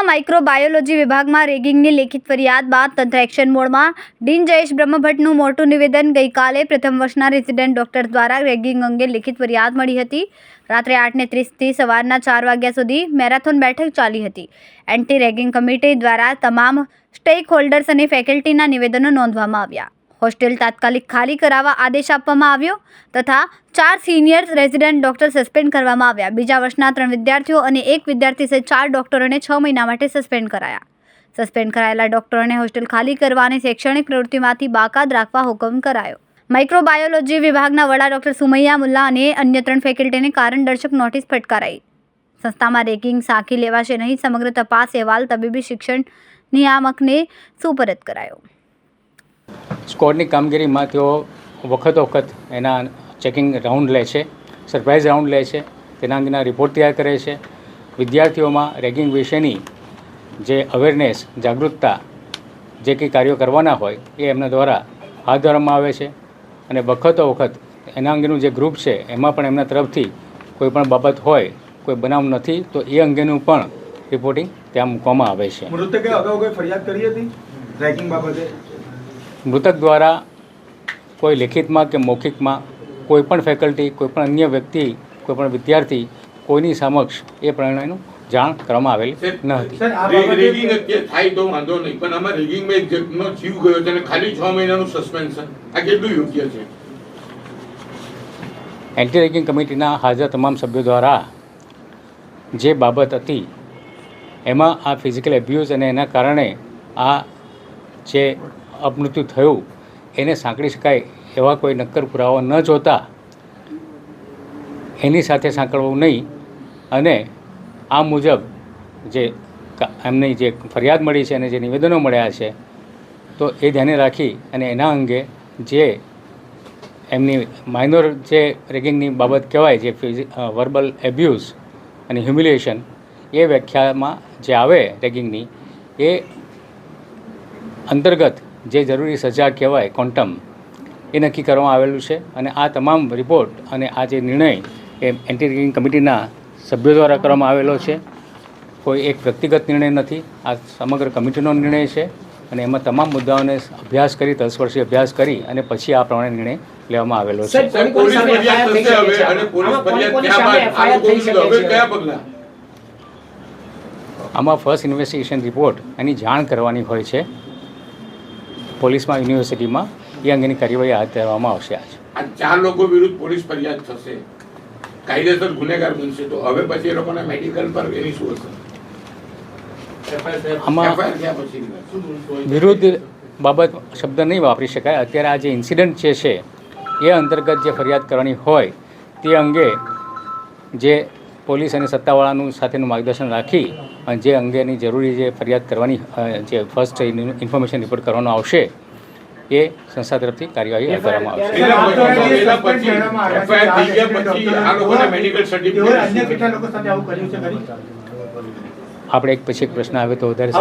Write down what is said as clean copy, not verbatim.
Microbiology વિભાગમાં રેગિંગની લેખિત ફરિયાદ બાદ તંત્ર એક્શન મોડમાં ડીન જયેશ બ્રહ્મભટ્ટનું મોટું નિવેદન ગઈકાલે પ્રથમ વર્ષના રેસિડેન્ટ ડોક્ટર દ્વારા રેગિંગ અંગે લેખિત ફરિયાદ મળી હતી। રાત્રે 8:30થી સવારના 4 વાગ્યા સુધી મેરેથોન બેઠક ચાલી હતી। એન્ટી રેગિંગ કમિટી દ્વારા તમામ સ્ટેક હોલ્ડર્સ અને ફેકલ્ટીના નિવેદનો નોંધવામાં આવ્યા। હોસ્ટેલ તાત્કાલિક ખાલી કરાવવા આદેશ આપવામાં આવ્યો તથા 4 સિનિયર રેસિડેન્ટ ડોક્ટર સસ્પેન્ડ કરવામાં આવ્યા। બીજા વર્ષના 3 વિદ્યાર્થીઓ અને 1 વિદ્યાર્થી સહિત 4 ડોક્ટરોને 6 મહિના માટે સસ્પેન્ડ કરાયા। સસ્પેન્ડ કરાયેલા ડોક્ટરોને હોસ્ટેલ ખાલી કરવા અને શૈક્ષણિક પ્રવૃત્તિમાંથી બાકાત રાખવા હુકમ કરાયો। માઇક્રોબાયોલોજી વિભાગના વડા ડોક્ટર સુમૈયા મુલ્લા અને અન્ય 3 ફેકલ્ટીને કારણદર્શક નોટિસ ફટકારાઈ। સંસ્થામાં રેગિંગ સાંખી લેવાશે નહીં। સમગ્ર તપાસ અહેવાલ તબીબી શિક્ષણ નિયામકને સુપરત કરાયો। સ્કોડની કામગીરીમાં તેઓ વખત એના ચેકિંગ રાઉન્ડ લે છે, સરપ્રાઇઝ રાઉન્ડ લે છે, તેના અંગેના રિપોર્ટ તૈયાર કરે છે। વિદ્યાર્થીઓમાં રેગિંગ વિશેની જે અવેરનેસ, જાગૃતતા જે કંઈ કાર્યો કરવાના હોય એ એમના દ્વારા હાથ ધરવામાં આવે છે અને વખત એના અંગેનું જે ગ્રુપ છે એમાં પણ એમના તરફથી કોઈ પણ બાબત હોય, કોઈ બનાવ નથી તો એ અંગેનું પણ રિપોર્ટિંગ ત્યાં મૂકવામાં આવે છે। મૃતકે અગાઉ કોઈ ફરિયાદ કરી હતી રેગિંગ બાબતે? મૃતક દ્વારા કોઈ લેખિતમાં કે મૌખિકમાં કોઈ પણ ફેકલ્ટી, કોઈ પણ અન્ય વ્યક્તિ, કોઈ પણ વિદ્યાર્થી કોઈની સમક્ષ એ પ્રમાણેનું જાણ કરવામાં આવેલી ન હતી। રેગિંગ અત્યારે થાય તો વાંધો નહીં, પણ આમાં રેગિંગમાં એક જણનો જીવ ગયો છે અને ખાલી 6 મહિનાનું સસ્પેન્શન, આ કેટલું યોગ્ય છે? એન્ટી રેગિંગ કમિટીના હાજર તમામ સભ્યો દ્વારા જે બાબત હતી એમાં આ ફિઝિકલ એબ્યુઝ અને એના કારણે આ જે અપમૃત્યુ થયું એને સાંકળી શકાય એવા કોઈ નક્કર પુરાવા ન જોતા એની સાથે સાંકળવું નહીં અને આ મુજબ જે એમની જે ફરિયાદ મળી છે અને જે નિવેદનો મળ્યા છે તો એ ધ્યાને રાખી અને એના અંગે જે એમની માઇનોર જે રેગિંગની બાબત કહેવાય, જે વર્બલ એબ્યુઝ અને હ્યુમિલિએશન, એ વ્યાખ્યામાં જે આવે રેગિંગની એ અંતર્ગત જે જરૂરી સજા કહેવાય ક્વોન્ટમ એ નક્કી કરવામાં આવેલું છે અને આ તમામ રિપોર્ટ અને આ જે નિર્ણય એ એન્ટી રેગિંગ કમિટીના સભ્યો દ્વારા કરવામાં આવેલો છે। કોઈ એક વ્યક્તિગત નિર્ણય નથી, આ સમગ્ર કમિટીનો નિર્ણય છે અને એમાં તમામ મુદ્દાઓને અભ્યાસ કરી, 10 વર્ષીય અભ્યાસ કરી અને પછી આ પ્રમાણે નિર્ણય લેવામાં આવેલો છે। આમાં ફર્સ્ટ ઇન્વેસ્ટિગેશન રિપોર્ટ એની જાણ કરવાની હોય છે પોલીસમાં, યુનિવર્સિટીમાં, એ અંગેની કાર્યવાહી હાથ ધરવામાં આવશે। આ 4 લોકો વિરુદ્ધ પોલીસ ફરિયાદ થશે, કાયદેસર ગુનેગાર બનશે, તો હવે પછી એ લોકોના મેડિકલ પર એની શું અસર? આમાં વિરુદ્ધ બાબત શબ્દ નહીં વાપરી શકાય। અત્યારે આ જે ઇન્સિડન્ટ છે એ અંતર્ગત જે ફરિયાદ કરવાની હોય તે અંગે જે પોલીસ અને સત્તાવાળાનું સાથેનું માર્ગદર્શન રાખી અને જે અંગેની જરૂરી જે ફરિયાદ કરવાની, જે ફર્સ્ટ ઇન્ફોર્મેશન રિપોર્ટ કરવાનો આવશે એ સંસ્થા તરફથી કાર્યવાહી હાથ ધરવામાં આવશે। આપણે એક પછી એક પ્રશ્ન આવે તો વધારે